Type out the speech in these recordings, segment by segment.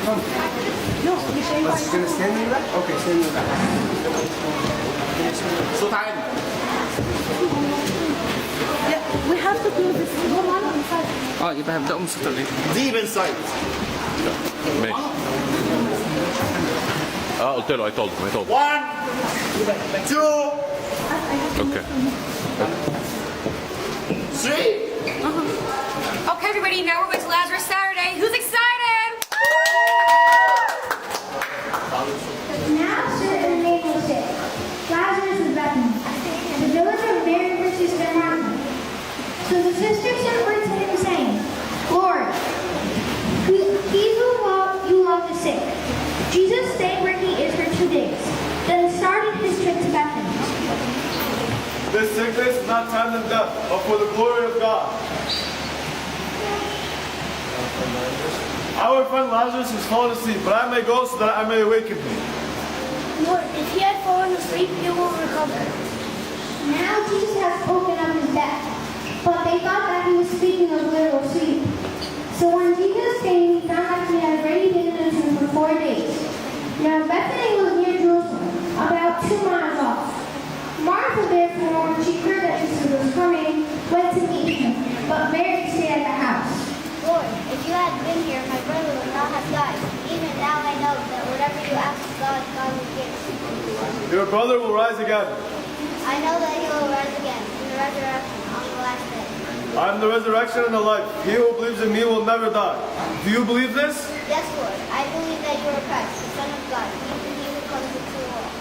Come. No, he's saying But she's gonna stand in the back? Okay, stand in the back. صوت عالي. Yeah, we have to do this. Go on inside. يبقى هبدأوا من السطر دي. Deep inside. ماشي. قلت له I told him. 1 2 Okay. 3 Okay, everybody, now we're going to Lazarus Saturday. Who's excited? Now certain men will say, Lazarus is Bethany, the village of Mary and her sister Martha. So the sisters sent word to him saying, Lord, he who you love is sick. Jesus stayed where he is for 2 days, then started his trip to Bethany. This sickness is not time to death, but for the glory of God. Our friend Lazarus has fallen asleep, but I may go so that I may awaken him. Lord, if he had fallen asleep, he will recover. Now Jesus has spoken of his death, but they thought that he was speaking of literal sleep. So when Jesus came, he found that he had already been in the tomb for 4 days. Now Bethany was near Jerusalem, about 2 miles off. Martha, therefore, when she heard that Jesus was coming, went to meet him, but Mary stayed at the house. Lord, if you had been here, my brother would not have died. Even now I know that whatever you ask of God, God will give. Your brother will rise again. I know that he will rise again in the resurrection on the last day. I am the resurrection and the life. He who believes in me will never die. Do you believe this? Yes, Lord, I believe that you are Christ, the Son of God, even he who comes into the world.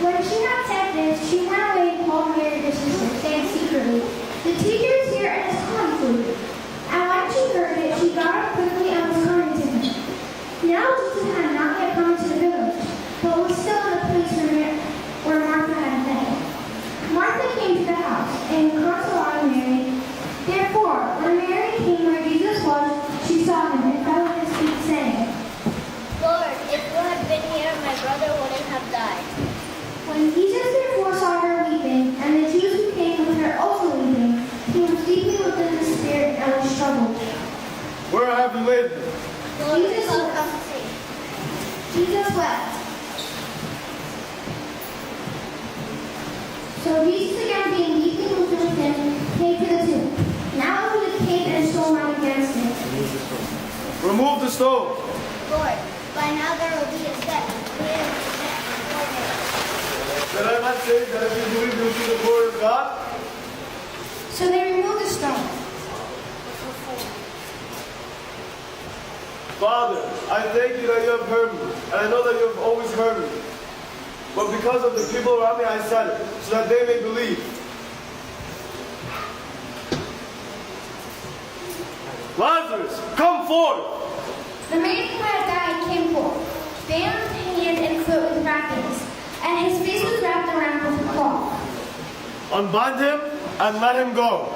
When she had said this, she went away and called Mary her sister, saying secretly, The teacher is here and is calling for you. And when she heard it, she got up quickly and was coming to him. Now Jesus had not yet come into the village, but was still in the place where Martha had been. Martha came to the house and consoled Mary. Therefore, when Mary came where Jesus was, she saw him and fell at his feet, saying, Lord, if you had been here, my brother wouldn't have died. When Jesus therefore saw her weeping, and the Jews who came with her also weeping, he was deeply within the spirit and was troubled. Where have you laid him? Lord, Jesus come wept. and see. Jesus wept. So Jesus, again being deeply moved with him, came to the tomb. Now it was a cave and a stone lying against it. Remove the stone. Lord, by now there will be a step. We have met for 4 days. Did I not say that if you believe you will see the glory of God? So they removed the stone. Father, I thank you that you have heard me, and I know that you have always heard me. But because of the people around me, I said it, so that they may believe. Lazarus, come forth! The man who had died came forth, bound hand and foot with wrappings, and his face was wrapped around with a cloth. Unbind him and let him go.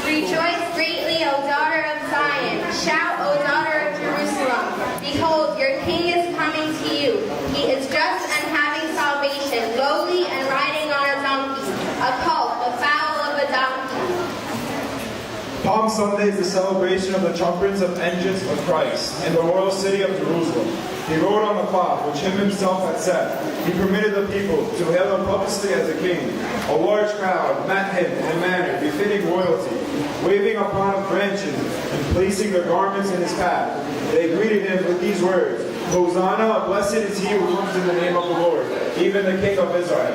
Rejoice greatly, O daughter of Zion. Shout, O daughter of Jerusalem. Behold, your king is coming to you. He is just and having salvation, lowly and riding on a donkey, a colt, the foal of a donkey. Palm Sunday is the celebration of the trumpets of engines of Christ in the royal city of Jerusalem. He rode on the cloud, which him himself had set. He permitted the people to hail him publicly as a king. A large crowd met him in a manner befitting royalty, waving upon him branches and placing their garments in his path. They greeted him with these words, Hosanna, blessed is he who comes in the name of the Lord, even the King of Israel.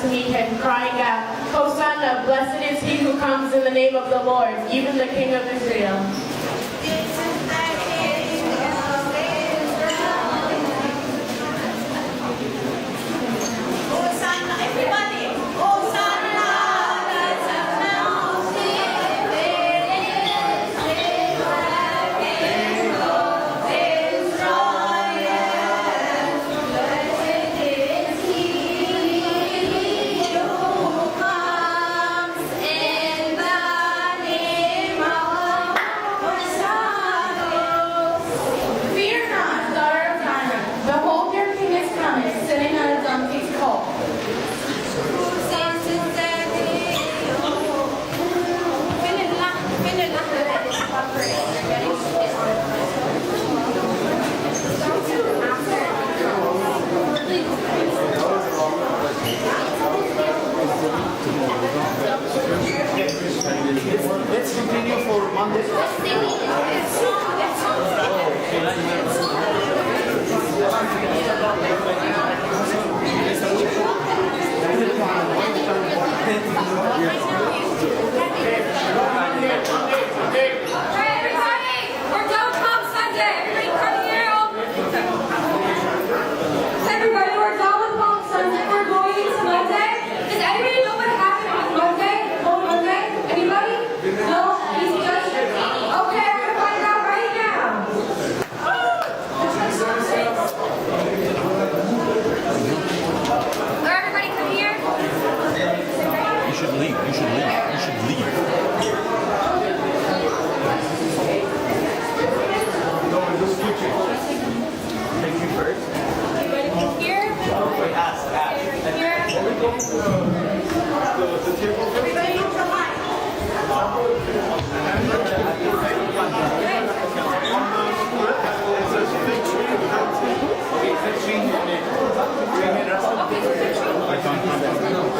to meet him, crying out, Hosanna, blessed is he who comes in the name of the Lord, even the King of Israel. Let's continue for Monday.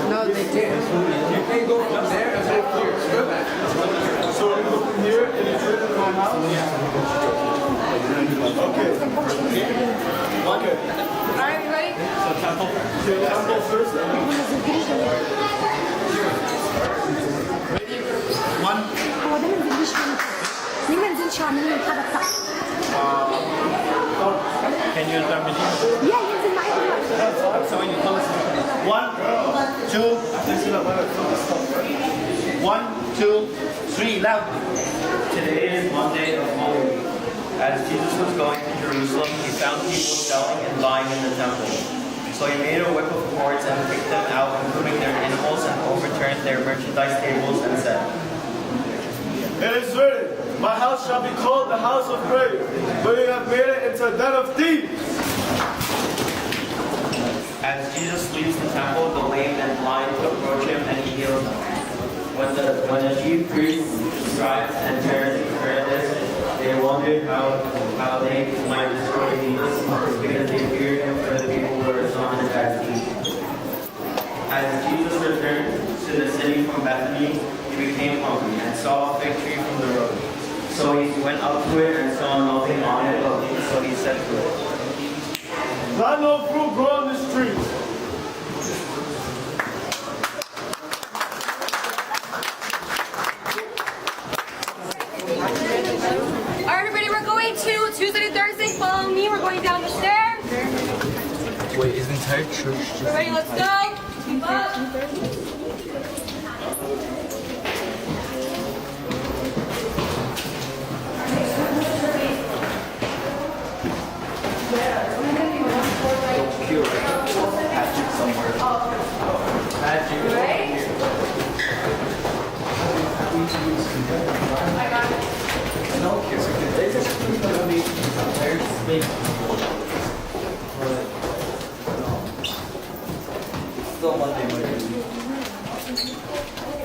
No, they do. You can go from there and go here. So you go from here and it's written in my house? Okay. Okay. Alright, you ready? So temple first. One. هو ده ما نزلش ليه ما نزلش عاملين الحاجه بتاعته؟ Can you start with يا ينزل معايا دلوقتي. So when you close, 1, 2, 1, 2, 3, loud. today is Monday of Holy Week. As Jesus was going to Jerusalem, he found people selling and buying in the temple. So he made a whip of cords and kicked them out, including their animals, and overturned their merchandise tables and said, It is written, my house shall be called the house of prayer, but you have made it into a den of thieves. As Jesus leaves the temple, the lame and blind approach him and he heals them. When the chief priests, scribes, and Pharisees heard this, they wondered how they might destroy Jesus, because they feared him, for the people were astonished at his teaching. As Jesus returned to the city from Bethany, he became hungry and saw a fig tree from the road. So he went up to it and saw nothing on it, so he said to it, Let no fruit grow on this tree. Alright, everybody, we're going to Tuesday to Thursday. Follow me. We're going down the stairs. Wait, is the entire church We're ready. Let's go. Keep up. Patrick somewhere? Patrick. Still Monday, my dude.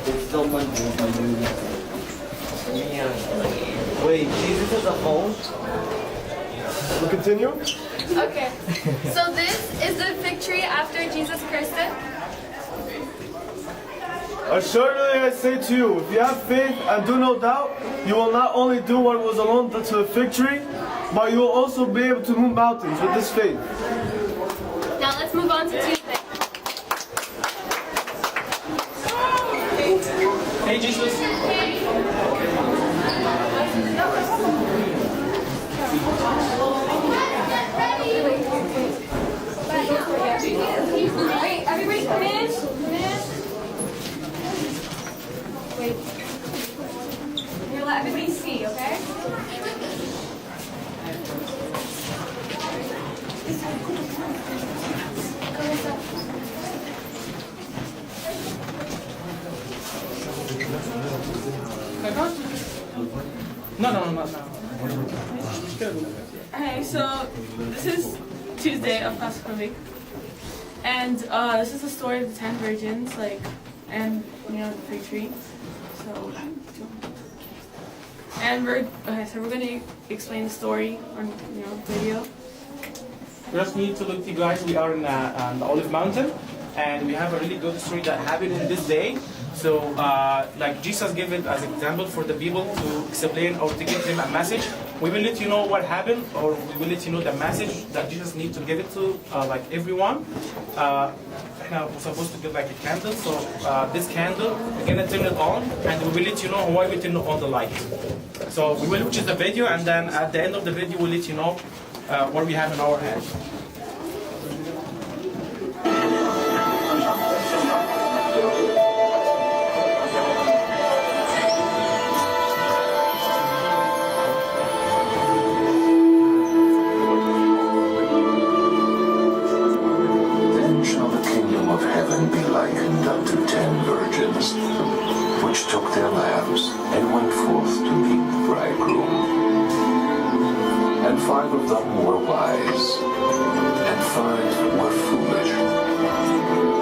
It's still Monday, my dude. Wait, Jesus has a phone? We'll continue? Okay. So this is the fig tree after Jesus cursed it. Assuredly I say to you, if you have faith and do no doubt, you will not only do what was alone to the fig tree, but you will also be able to move mountains with this faith. Now let's move on to Tuesday. Hey, Jesus. Wait, everybody come in. Wait. Here, let everybody see, okay? No. Hey, so this is Tuesday of Classical Week, and this is the story of the 10 virgins, like, and the fig tree. So, and we're gonna explain the story on video. Just need to look, you guys. We are in the Olive Mountain, and we have a really good story that happened in this day. So, like Jesus gave it as an example for the people to explain or to give them a message. We will let you know what happened, or we will let you know the message that Jesus needs to give it to like everyone. We're supposed to give like a candle. So this candle, we're gonna turn it on, and we will let you know why we turn on the light. So we will watch the video, and then at the end of the video, we'll let you know what we have in our hand. Which took their lamps and went forth to meet the bridegroom. And 5 of them were wise, and 5 were foolish.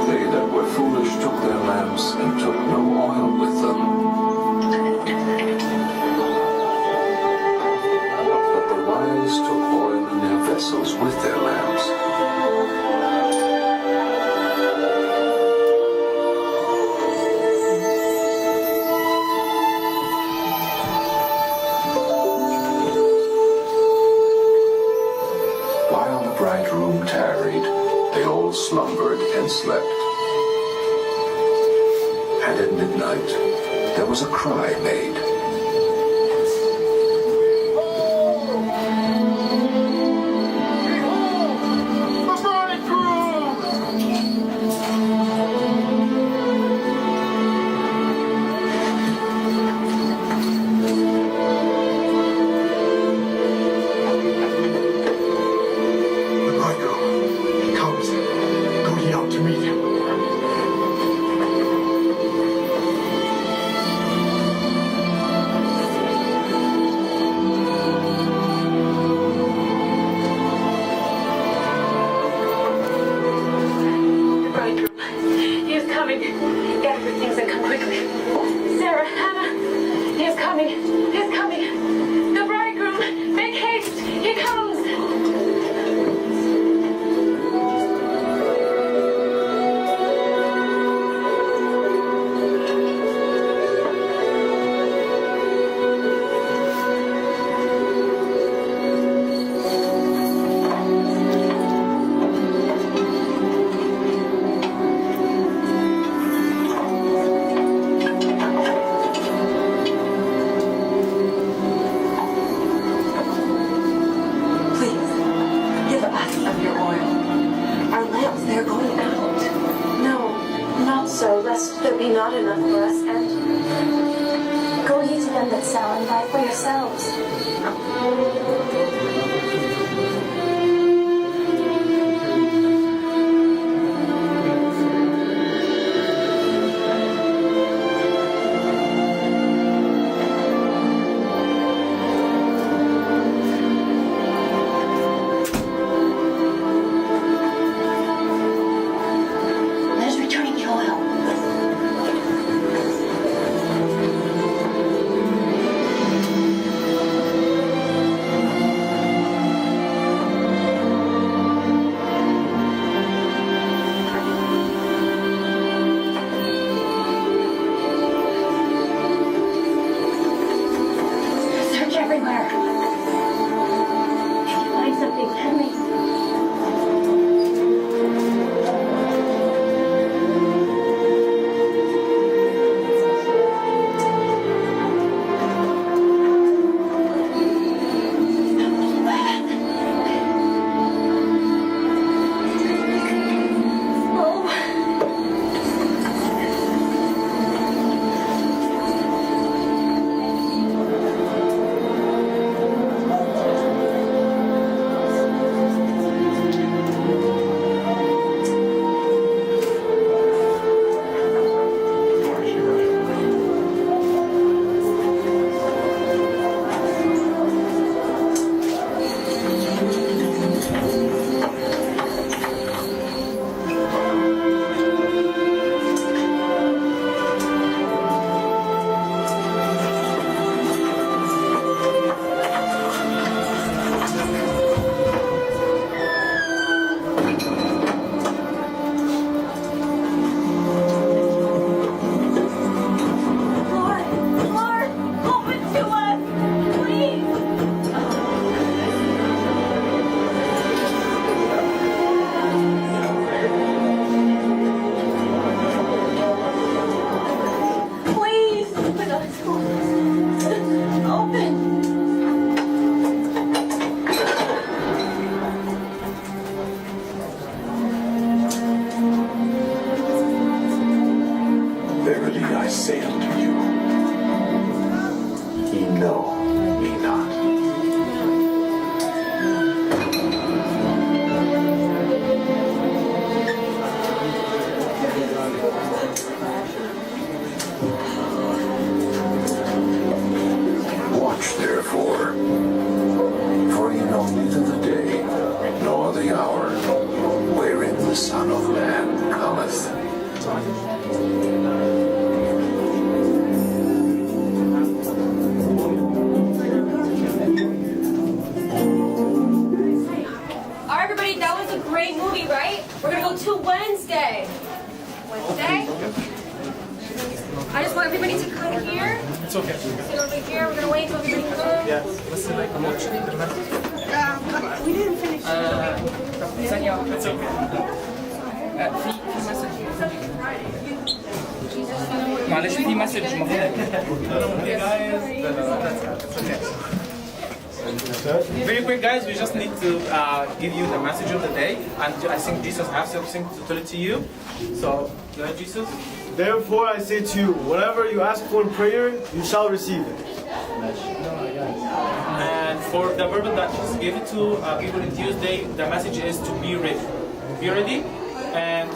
They that were foolish took their lamps and took no oil with them. But the wise took oil in their vessels with their lamps. Slumbered and slept. And at midnight there was a cry made. want everybody to come here? It's okay. Sit over here. We're gonna wait till everybody comes. Yeah, let's see, like, I'm watching the message. We didn't finish. It's okay. معلش في مسج المفروض Very quick, guys, we just need to give you the message of the day, and I think Jesus has something to tell it to you. So, go ahead, Jesus. Therefore I say to you, whatever you ask for in prayer, you shall receive it. And for the verb that Jesus gave it to people on Tuesday, the message is to be ready. Be ready, and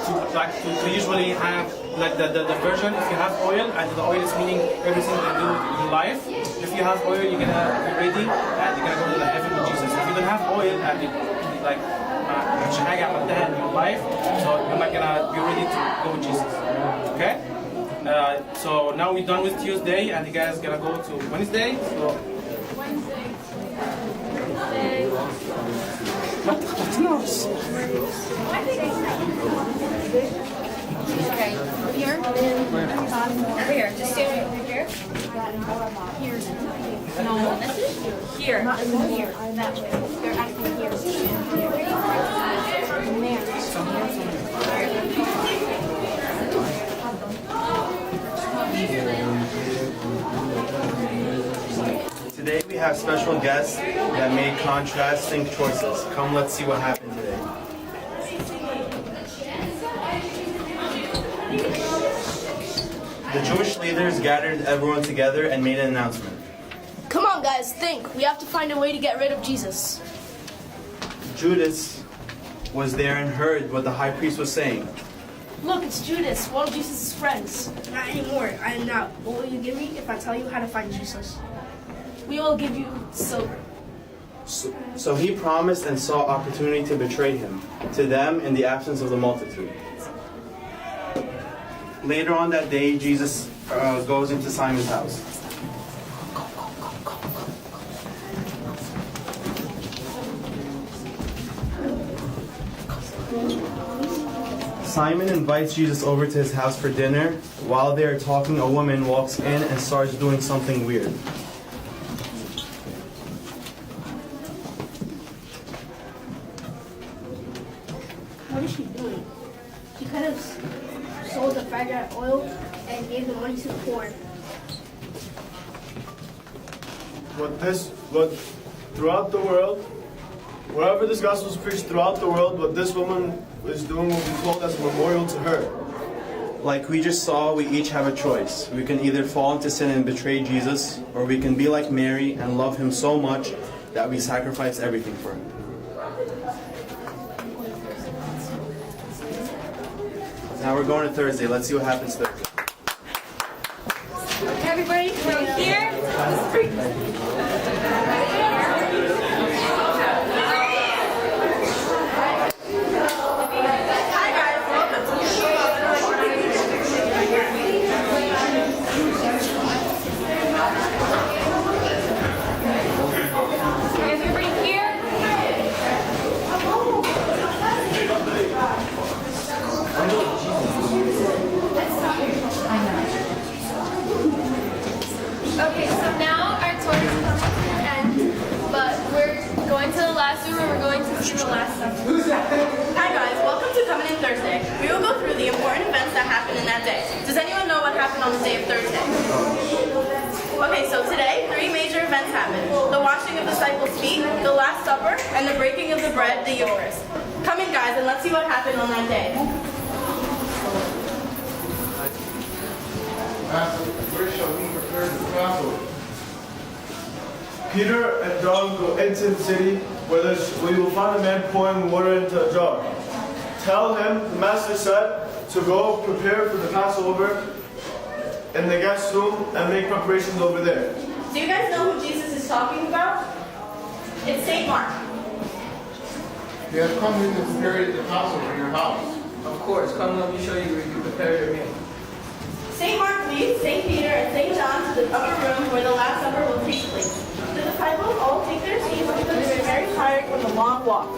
to usually have like the version. If you have oil, and the oil is meaning everything you do in life. If you have oil, you're gonna be ready, and you're gonna go to the heaven with Jesus. If you don't have oil, and you like مش حاجة عملتها in your life, so you're not gonna be ready to go with Jesus. Okay? So now we're done with Tuesday, and you guys gonna go to Wednesday. So Okay. Here. Over here. Just stand right here. Here. No. Here. Not in here. That way. They're asking here. Today we have special guests that made contrasting choices. Come, let's see what happened today. The Jewish leaders gathered everyone together and made an announcement. Come on, guys, think. We have to find a way to get rid of Jesus. Judas was there and heard what the high priest was saying. Look, it's Judas, one of Jesus' friends. Not anymore. I am not. What will you give me if I tell you how to find Jesus? We will give you silver. So he promised and saw opportunity to betray him, to them in the absence of the multitude. Later on that day, Jesus goes into Simon's house. Simon invites Jesus over to his house for dinner. While they are talking, a woman walks in and starts doing something weird. What is she doing? She could have sold the fragile oil and gave the money to the poor. But throughout the world, wherever this gospel is preached throughout the world, what this woman is doing will be told as a memorial to her. Like we just saw, we each have a choice. We can either fall into sin and betray Jesus, or we can be like Mary and love him so much that we sacrifice everything for him. Now we're going to Thursday. Let's see what happens Thursday. Everybody, right here. Okay, so now our tour is coming to an end, but we're going to the last room and we're going to see the last stuff. Hi guys, welcome to Coming In Thursday. We will go through the important events that happened in that day. Does anyone know what happened on the day of Thursday? Okay, so today, 3 major events happened. The washing of the disciples' feet, the Last Supper, and the breaking of the bread, the Eucharist. Come in guys and let's see what happened on that day. Where shall we prepare the Passover? Peter and John go into the city where you will find a man pouring water into a jar. Tell him, the master said, to go prepare for the Passover in the guest room and make preparations over there. Do you guys know who Jesus is talking about? It's St. Mark. He has come here to prepare the Passover in your house. Of course, come let me show you where you can prepare your meal. St. Mark leads St. Peter and St. John to the upper room where the Last Supper will take place. The disciples all take their seats because they were very tired from the long walk.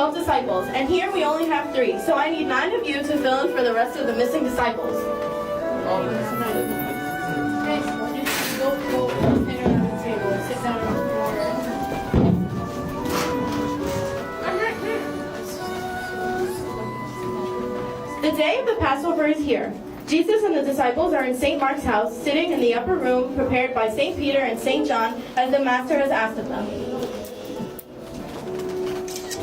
12 disciples, and here we only have 3, so I need 9 of you to fill in for the rest of the missing disciples. Go stand around the table. Sit down on the floor. The day of the Passover is here. Jesus and the disciples are in St. Mark's house, sitting in the upper room prepared by St. Peter and St. John, as the Master has asked of them.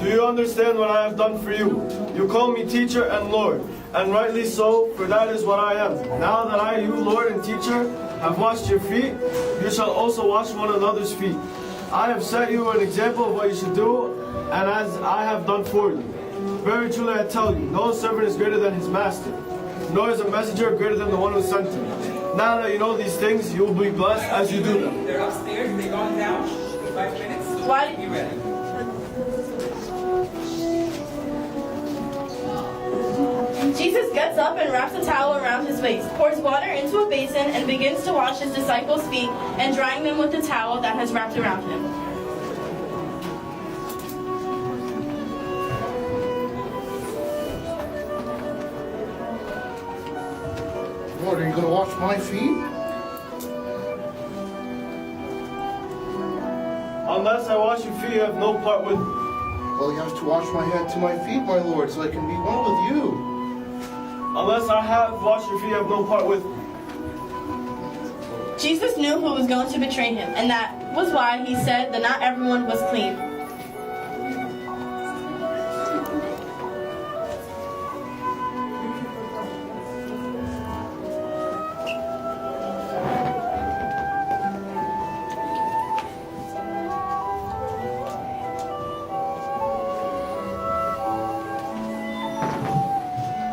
Do you understand what I have done for you? You call me teacher and Lord, and rightly so, for that is what I am. Now that I, you, Lord and teacher, have washed your feet, you shall also wash one another's feet. I have set you an example of what you should do, and as I have done for you. Very truly I tell you, no servant is greater than his master, nor is a messenger greater than the one who sent him. Now that you know these things, you will be blessed as you do them. They're upstairs, they're going down. 5 minutes. Why? Be ready. Jesus gets up and wraps a towel around his waist, pours water into a basin, and begins to wash his disciples' feet and drying them with the towel that has wrapped around him. Lord, are you going to wash my feet? Unless I wash your feet, you have no part with me. Well, you have to wash my head to my feet, my Lord, so I can be one with you. Unless I have washed your feet, you have no part with me. Jesus knew who was going to betray him, and that was why he said that not everyone was clean.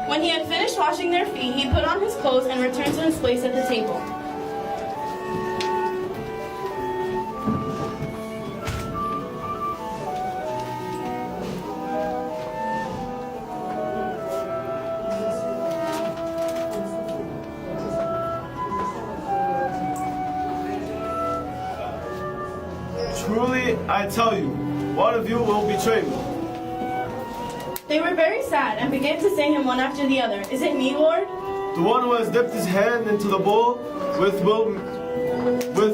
When he had finished washing their feet, he put on his clothes and returned to his place at the table. Truly, I tell you, one of you will betray me. They were very sad and began to say him one after the other, "Is it me, Lord?" The one who has dipped his hand into the bowl with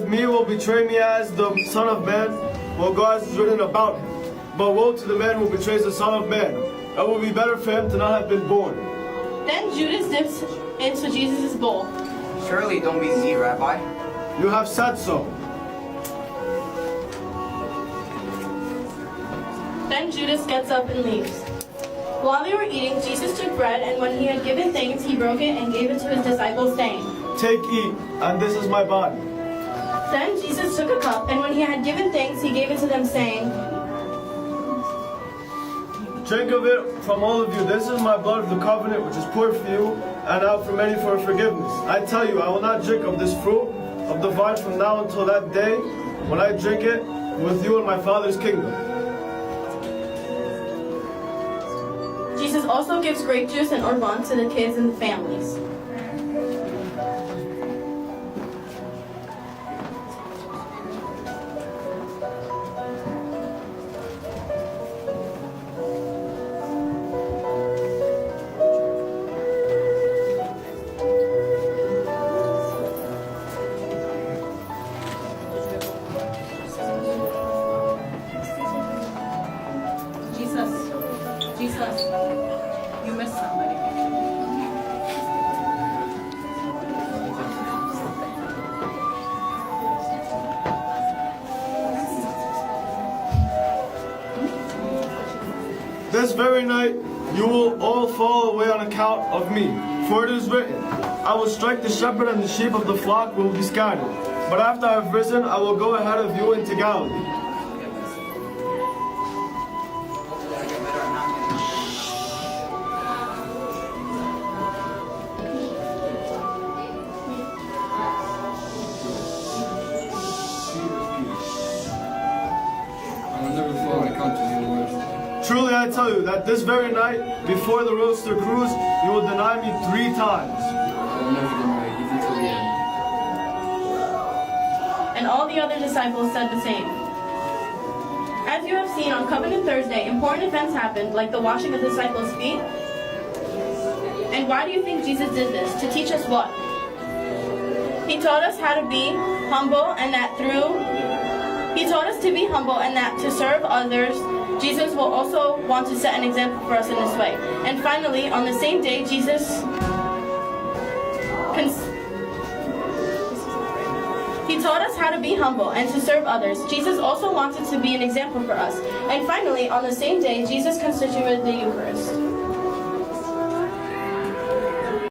me will betray me as the Son of Man. Well, God is written about him. But woe to the man who betrays the Son of Man. It will be better for him to not have been born. Then Judas dips into Jesus' bowl. Surely don't be Z, Rabbi. You have said so. Then Judas gets up and leaves. While they were eating, Jesus took bread, and when he had given thanks, he broke it and gave it to his disciples, saying, Take, eat, and this is my body. Then Jesus took a cup, and when he had given thanks, he gave it to them, saying, Drink of it from all of you. This is my blood of the covenant, which is poured for you and out for many for forgiveness. I tell you, I will not drink of this fruit of the vine from now until that day when I drink it with you in my Father's kingdom. Jesus also gives grape juice and orban to the kids and the families. Jesus, you missed somebody. This very night you will all fall away on account of me. For it is written, I will strike the shepherd and the sheep of the flock will be scattered. But after I have risen, I will go ahead of you into Galilee. Truly I tell you that this very night, before the rooster crows, you will deny me 3 times. I will never deny you, even till the end. And all the other disciples said the same. As you have seen, on Covenant Thursday, important events happened, like the washing of the disciples' feet. And why do you think Jesus did this? To teach us what? He taught us how to be humble, and that He taught us to be humble, and that to serve others, Jesus will also want to set an example for us in this way. And finally, on the same day, He taught us how to be humble and to serve others. Jesus also wanted to be an example for us. And finally, on the same day, Jesus constituted the Eucharist.